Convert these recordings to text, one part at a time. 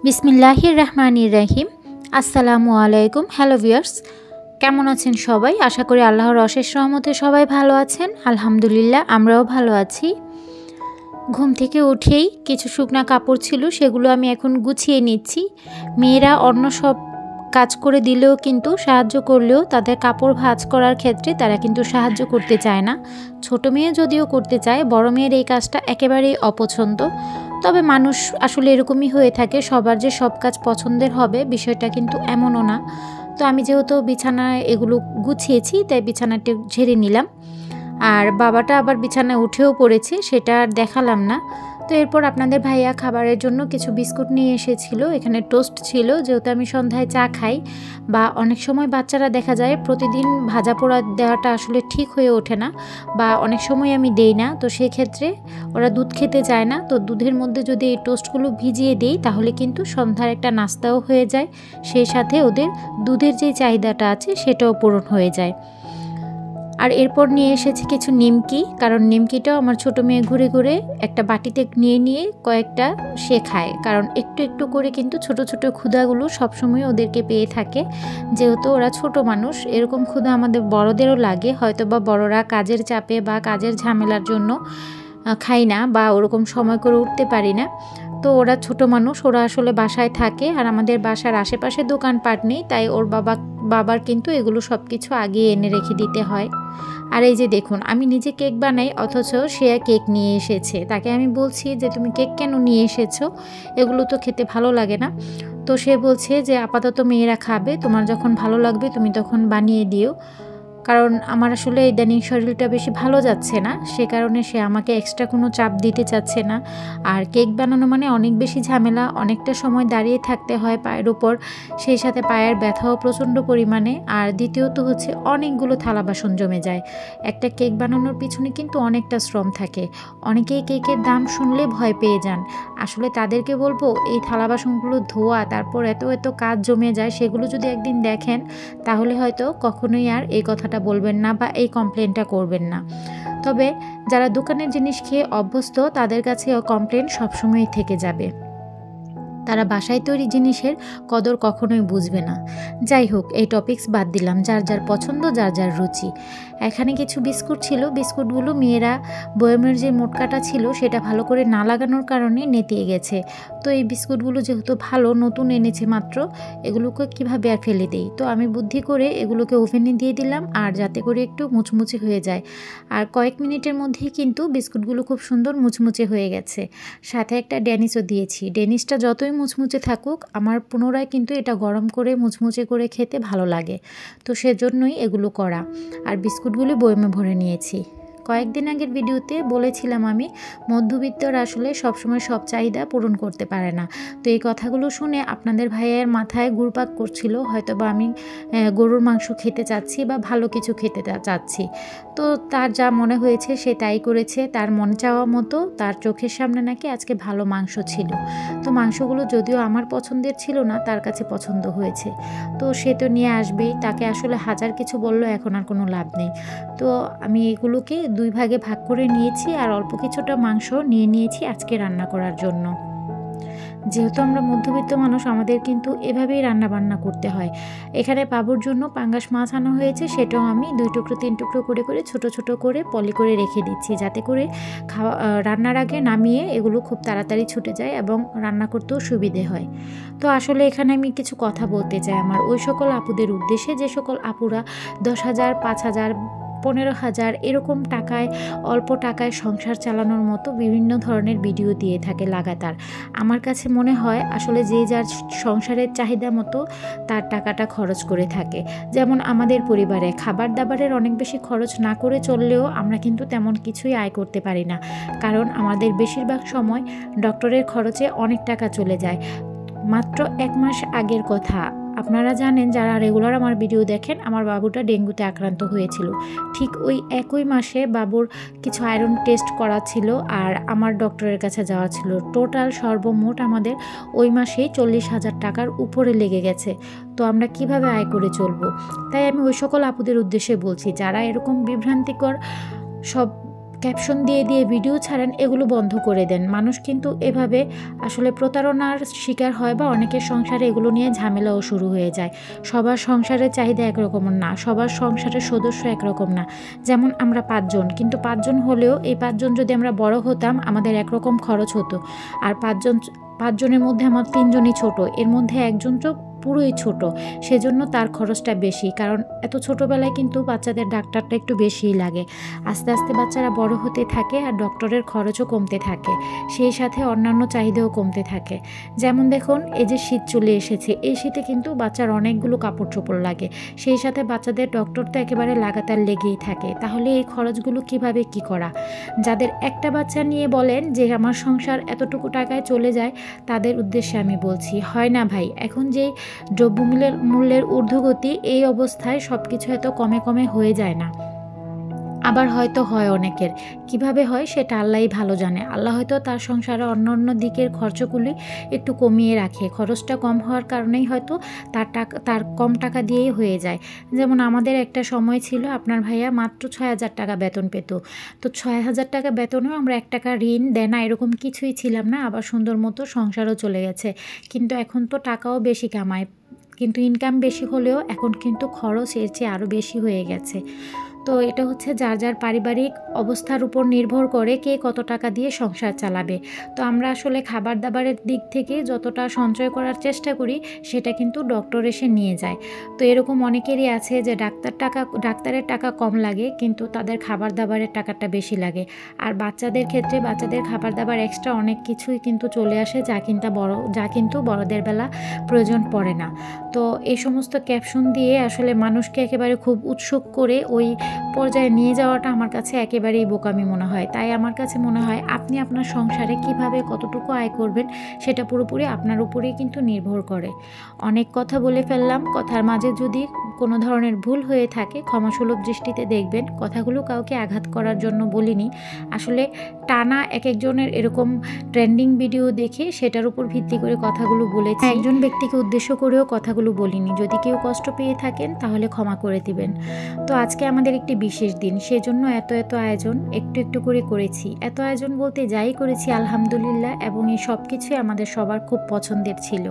বিসমিল্লাহির রহমানির রহিম। আসসালামু আলাইকুম। হ্যালো ভিউয়ার্স, কেমন আছেন সবাই? আশা করি আল্লাহর অশেষ রহমতে সবাই ভালো আছেন। আলহামদুলিল্লাহ, আমরাও ভালো আছি। ঘুম থেকে উঠেই কিছু শুকনা কাপড় ছিল, সেগুলো আমি এখন গুছিয়ে নিচ্ছি। মেয়েরা অন্য সব কাজ করে দিলেও কিন্তু সাহায্য করলেও তাদের কাপড় ভাঁজ করার ক্ষেত্রে তারা কিন্তু সাহায্য করতে চায় না। ছোট মেয়ে যদিও করতে চায়, বড় মেয়ের এই কাজটা একেবারেই অপছন্দ। তবে মানুষ আসলে এরকমই হয়ে থাকে, সবার যে সব কাজ পছন্দের হবে বিষয়টা কিন্তু এমনও না। তো আমি যেহেতু বিছানায় এগুলো গুছিয়েছি, তাই বিছানাটি ঝেড়ে নিলাম। আর বাবাটা আবার বিছানায় উঠেও পড়েছে, সেটা আর দেখালাম না। তো এরপর আপনাদের ভাইয়া খাবারের জন্য কিছু বিস্কুট নিয়ে এসেছিল। এখানে টোস্ট ছিল, যেহেতু আমি সন্ধ্যায় চা খাই, বা অনেক সময় বাচ্চারা দেখা যায় প্রতিদিন ভাজা পোড়া দেওয়াটা আসলে ঠিক হয়ে ওঠে না, বা অনেক সময় আমি দেই না। তো সেক্ষেত্রে ওরা দুধ খেতে চায় না, তো দুধের মধ্যে যদি এই টোস্টগুলো ভিজিয়ে দিই তাহলে কিন্তু সন্ধ্যার একটা নাস্তাও হয়ে যায়, সেই সাথে ওদের দুধের যে চাহিদাটা আছে সেটাও পূরণ হয়ে যায়। আর এরপর নিয়ে এসেছি কিছু নিমকি, কারণ নিমকিটাও আমার ছোটো মেয়ে ঘুরে ঘুরে একটা বাটিতে নিয়ে নিয়ে কয়েকটা সে খায়, কারণ একটু একটু করে কিন্তু ছোট ছোট ক্ষুধাগুলো সবসময় ওদেরকে পেয়ে থাকে। যেহেতু ওরা ছোট মানুষ, এরকম ক্ষুধা আমাদের বড়দেরও লাগে, হয়তো বা বড়রা কাজের চাপে বা কাজের ঝামেলার জন্য খাই না, বা ওরকম সময় করে উঠতে পারি না। তো ওরা ছোট মানুষ, ওরা আসলে বাসায় থাকে, আর আমাদের বাসার আশেপাশে দোকানপাট নেই, তাই ওর বাবার কিন্তু এগুলো সব কিছু আগে এনে রেখে দিতে হয়। আর এই যে দেখুন, আমি নিজে কেক বানাই, অথচ সে কেক নিয়ে এসেছে। তাকে আমি বলছি যে তুমি কেক কেন নিয়ে এসেছো, এগুলো তো খেতে ভালো লাগে না। তো সে বলছে যে আপাতত মেয়েরা খাবে, তোমার যখন ভালো লাগবে তুমি তখন বানিয়ে দিও। কারণ আমার আসলে ইদানিং শরীরটা বেশি ভালো যাচ্ছে না, সে কারণে সে আমাকে এক্সট্রা কোনো চাপ দিতে চাচ্ছে না। আর কেক বানানো মানে অনেক বেশি ঝামেলা, অনেকটা সময় দাঁড়িয়ে থাকতে হয় পায়ের উপর, সেই সাথে পায়ের ব্যথাও প্রচণ্ড পরিমাণে। আর দ্বিতীয়ত হচ্ছে অনেকগুলো থালা বাসন জমে যায়। একটা কেক বানানোর পিছনে কিন্তু অনেকটা শ্রম থাকে। অনেকেই কেকের দাম শুনলে ভয় পেয়ে যান। আসলে তাদেরকে বলবো, এই থালা বাসনগুলো ধোয়া, তারপর এত এত কাজ জমে যায়, সেগুলো যদি একদিন দেখেন তাহলে হয়তো কখনোই আর এই কথাটা বলবেন না বা এই কমপ্লেনটা করবেন না। তবে যারা দোকানের জিনিস খেয়ে অভ্যস্ত তাদের কাছে কমপ্লেন সবসময়ই থেকে যাবে, তারা বাসায় তৈরি জিনিসের কদর কখনোই বুঝবে না। যাই হোক, এই টপিকস বাদ দিলাম, যার যার পছন্দ, যার যার রুচি। এখানে কিছু বিস্কুট ছিল, বিস্কুটগুলো মেয়েরা বয়মের যে মোটকাটা ছিল সেটা ভালো করে না লাগানোর কারণে নেতিয়ে গেছে। তো এই বিস্কুটগুলো যেহেতু ভালো, নতুন এনেছে মাত্র, এগুলোকে কিভাবে আর ফেলে দিই। তো আমি বুদ্ধি করে এগুলোকে ওভেনে দিয়ে দিলাম, আর যাতে করে একটু মুচমুচে হয়ে যায়। আর কয়েক মিনিটের মধ্যেই কিন্তু বিস্কুটগুলো খুব সুন্দর মুচমুচে হয়ে গেছে। সাথে একটা ড্যানিশও দিয়েছি। ড্যানিশটা যতই মুচমুচে থাকুক, আমার পুনরায় কিন্তু এটা গরম করে মুচমুচে করে খেতে ভালো লাগে, তো সেজন্যই এগুলো করা। আর বিস্কুটগুলি বয়মে ভরে নিয়েছি। কয়েকদিন আগের ভিডিওতে বলেছিলাম আমি, মধ্যবিত্তরা আসলে সবসময় সব চাহিদা পূরণ করতে পারে না। তো এই কথাগুলো শুনে আপনাদের ভাইয়ের মাথায় ঘুরপাক করছিল, হয়তো বা আমি গরুর মাংস খেতে চাচ্ছি বা ভালো কিছু খেতে চাচ্ছি। তো তার যা মনে হয়েছে সে তাই করেছে, তার মন চাওয়া মতো তার চোখের সামনে নাকি আজকে ভালো মাংস ছিল। তো মাংসগুলো যদিও আমার পছন্দের ছিল না, তার কাছে পছন্দ হয়েছে, তো সে তো নিয়ে আসবেই। তাকে আসলে হাজার কিছু বললো, এখন আর কোনো লাভ নেই। তো আমি এগুলোকে দুই ভাগে ভাগ করে নিয়েছি, আর অল্প কিছুটা মাংস নিয়ে নিয়েছি আজকে রান্না করার জন্য। যেহেতু আমরা মধ্যবিত্ত মানুষ, আমাদের কিন্তু এভাবেই রান্না বান্না করতে হয়। এখানে বাবুর জন্য পাঙ্গাস মাছ আনা হয়েছে, সেটাও আমি 2 টুকরো 3 টুকরো করে করে ছোট ছোট করে পলি করে রেখে দিচ্ছি, যাতে করে রান্নার আগে নামিয়ে এগুলো খুব তাড়াতাড়ি ছুটে যায় এবং রান্না করতেও সুবিধে হয়। তো আসলে এখানে আমি কিছু কথা বলতে চাই আমার ওই সকল আপুদের উদ্দেশ্যে, যে সকল আপুরা 10,000, 5,000, 15,000 এরকম টাকায়, অল্প টাকায় সংসার চালানোর মতো বিভিন্ন ধরনের ভিডিও দিয়ে থাকে লাগাতার। আমার কাছে মনে হয় আসলে যে যার সংসারের চাহিদা মতো তার টাকাটা খরচ করে থাকে। যেমন আমাদের পরিবারে খাবার দাবারের অনেক বেশি খরচ না করে চললেও আমরা কিন্তু তেমন কিছুই আয় করতে পারি না, কারণ আমাদের বেশিরভাগ সময় ডক্টরের খরচে অনেক টাকা চলে যায়। মাত্র 1 মাস আগের কথা, আপনারা জানেন যারা রেগুলার আমার ভিডিও দেখেন, আমার বাবুটা ডেঙ্গুতে আক্রান্ত হয়েছিল। ঠিক ওই একই মাসে বাবুর কিছু আয়রন টেস্ট করা ছিল, আর আমার ডক্টরের কাছে যাওয়া ছিল। টোটাল সর্বমোট আমাদের ওই মাসেই 40,000 টাকার উপরে লেগে গেছে। তো আমরা কিভাবে আয় করে চলবো? তাই আমি ওই সকল আপুদের উদ্দেশ্যে বলছি, যারা এরকম বিভ্রান্তিকর সব ক্যাপশন দিয়ে দিয়ে ভিডিও ছাড়েন, এগুলো বন্ধ করে দেন। মানুষ কিন্তু এভাবে আসলে প্রতারণার শিকার হয় বা অনেকের সংসারে এগুলো নিয়ে ঝামেলাও শুরু হয়ে যায়। সবার সংসারের চাহিদা একরকম না, সবার সংসারের সদস্য একরকম না। যেমন আমরা 5 জন, কিন্তু 5 জন হলেও এই 5 জন যদি আমরা বড় হতাম আমাদের একরকম খরচ হতো। আর 5 জনের মধ্যে আমার 3 জনই ছোট, এর মধ্যে একজন তো পুরোই ছোট, সেজন্য তার খরচটা বেশি। কারণ এত ছোটোবেলায় কিন্তু বাচ্চাদের ডাক্তারটা একটু বেশিই লাগে। আস্তে আস্তে বাচ্চারা বড় হতে থাকে আর ডক্টরের খরচও কমতে থাকে, সেই সাথে অন্যান্য চাহিদাও কমতে থাকে। যেমন দেখুন, এই যে শীত চলে এসেছে, এই শীতে কিন্তু বাচ্চার অনেকগুলো কাপড় চোপড় লাগে, সেই সাথে বাচ্চাদের ডক্টর তো একেবারে লাগাতার লেগেই থাকে। তাহলে এই খরচগুলো কিভাবে কি করা? যাদের একটা বাচ্চা নিয়ে বলেন যে আমার সংসার এতটুকু টাকায় চলে যায়, তাদের উদ্দেশ্যে আমি বলছি, হয় না ভাই। এখন যেই দ্রব্যমূল্যের ঊর্ধ্বগতি, এই অবস্থায় সব কিছু এত কমে কমে হয়ে যায় না। আবার হয়তো হয় অনেকের, কিভাবে হয় সেটা আল্লাহই ভালো জানে। আল্লাহ হয়তো তার সংসারে অন্য দিকের খরচগুলি একটু কমিয়ে রাখে, খরচটা কম হওয়ার কারণেই হয়তো তার কম টাকা দিয়েই হয়ে যায়। যেমন আমাদের একটা সময় ছিল, আপনার ভাইয়া মাত্র 6,000 টাকা বেতন পেত। তো 6,000 টাকা বেতনেও আমরা 1 টাকা ঋণ দেনা এরকম কিছুই ছিলাম না, আবার সুন্দর মতো সংসারও চলে গেছে। কিন্তু এখন তো টাকাও বেশি কামায়, কিন্তু ইনকাম বেশি হলেও এখন কিন্তু খরচ এর চেয়ে আরও বেশি হয়ে গেছে। তো এটা হচ্ছে যার যার পারিবারিক অবস্থার উপর নির্ভর করে কে কত টাকা দিয়ে সংসার চালাবে। তো আমরা আসলে খাবার দাবারের দিক থেকে যতটা সঞ্চয় করার চেষ্টা করি, সেটা কিন্তু ডক্টর এসে নিয়ে যায়। তো এরকম অনেকেরই আছে যে ডাক্তারের টাকা কম লাগে, কিন্তু তাদের খাবার দাবারের টাকাটা বেশি লাগে। আর বাচ্চাদের ক্ষেত্রে বাচ্চাদের খাবার দাবার এক্সট্রা অনেক কিছুই কিন্তু চলে আসে, যা কিন্তু বড়দের বেলা প্রয়োজন পড়ে না। তো এই সমস্ত ক্যাপশন দিয়ে আসলে মানুষকে একেবারে খুব উৎসুক করে ওই পর্যায়ে নিয়ে যাওয়াটা আমার কাছে একেবারেই বোকামি মনে হয়। তাই আমার কাছে মনে হয় আপনি আপনার সংসারে কিভাবে কতটুকু আয় করবেন, সেটা পুরোপুরি আপনার উপরেই কিন্তু নির্ভর করে। অনেক কথা বলে ফেললাম, কথার মাঝে যদি কোনো ধরনের ভুল হয়ে থাকে ক্ষমাসুলভ দৃষ্টিতে দেখবেন। কথাগুলো কাউকে আঘাত করার জন্য বলিনি, আসলে টানা এক একজনের এরকম ট্রেন্ডিং ভিডিও দেখে সেটার উপর ভিত্তি করে কথাগুলো বলেছি, একজন ব্যক্তিকে উদ্দেশ্য করেও কথাগুলো বলিনি। যদি কেউ কষ্ট পেয়ে থাকেন তাহলে ক্ষমা করে দিবেন। তো আজকে আমাদের একটি বিশেষ দিন, সেজন্য এত আয়োজন একটু একটু করে করেছি। এত আয়োজন বলতে যাই করেছি আলহামদুলিল্লাহ, এবং এই সব কিছুই আমাদের সবার খুব পছন্দের ছিল।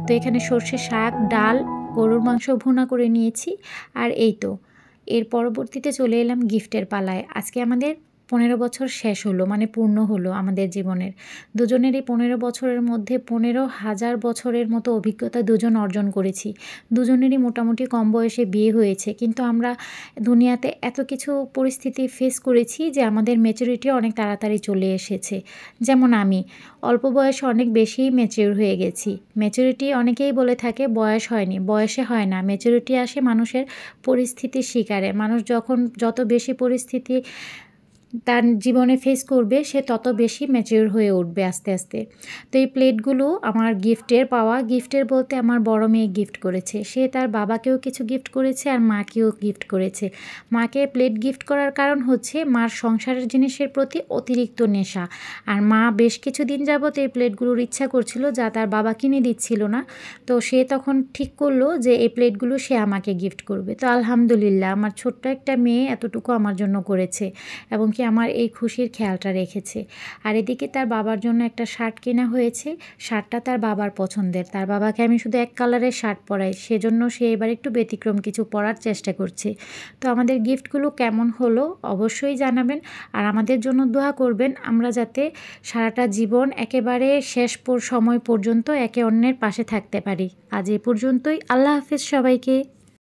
তো এখানে সর্ষে শাক, ডাল, গরুর মাংস ভুনা করে নিয়েছি। আর এই তো এর পরবর্তীতে চলে এলাম গিফটের পালায়। আজকে আমাদের 15 বছর শেষ হলো, মানে পূর্ণ হলো আমাদের জীবনের। দুজনেরই 15 বছরের মধ্যে 15,000 বছরের মতো অভিজ্ঞতা দুজন অর্জন করেছি। দুজনেরই মোটামুটি কম বয়সে বিয়ে হয়েছে, কিন্তু আমরা দুনিয়াতে এত কিছু পরিস্থিতি ফেস করেছি যে আমাদের ম্যাচুরিটি অনেক তাড়াতাড়ি চলে এসেছে। যেমন আমি অল্প বয়সে অনেক বেশি ম্যাচিউর হয়ে গেছি। ম্যাচুরিটি অনেকেই বলে থাকে বয়স হয়নি, বয়সে হয় না, ম্যাচুরিটি আসে মানুষের পরিস্থিতির শিকারে। মানুষ যখন যত বেশি পরিস্থিতি তার জীবনে ফেস করবে, সে তত বেশি ম্যাচিউর হয়ে উঠবে আস্তে আস্তে। তো এই প্লেটগুলো আমার গিফটের বলতে আমার বড় মেয়ে গিফট করেছে। সে তার বাবাকেও কিছু গিফট করেছে আর মাকেও গিফট করেছে। মাকে প্লেট গিফট করার কারণ হচ্ছে মার সংসারের জিনিসের প্রতি অতিরিক্ত নেশা, আর মা বেশ কিছুদিন যাবত এই প্লেটগুলোর ইচ্ছা করছিল, যা তার বাবা কিনে দিচ্ছিল না। তো সে তখন ঠিক করলো যে এই প্লেটগুলো সে আমাকে গিফট করবে। তো আলহামদুলিল্লাহ, আমার ছোট্ট একটা মেয়ে এতটুকু আমার জন্য করেছে এবং কি আমার এই খুশির খেয়ালটা রেখেছে। আর এদিকে তার বাবার জন্য একটা শার্ট কেনা হয়েছে। শার্টটা তার বাবার পছন্দের, তার বাবাকে আমি শুধু এক কালারের শার্ট পরাই, সেজন্য সে এবার একটু ব্যতিক্রম কিছু পরার চেষ্টা করছে। তো আমাদের গিফটগুলো কেমন হলো অবশ্যই জানাবেন, আর আমাদের জন্য দোয়া করবেন আমরা যাতে সারাটা জীবন একেবারে শেষ সময় পর্যন্ত একে অন্যের পাশে থাকতে পারি। আজ এ পর্যন্তই, আল্লাহ হাফেজ সবাইকে।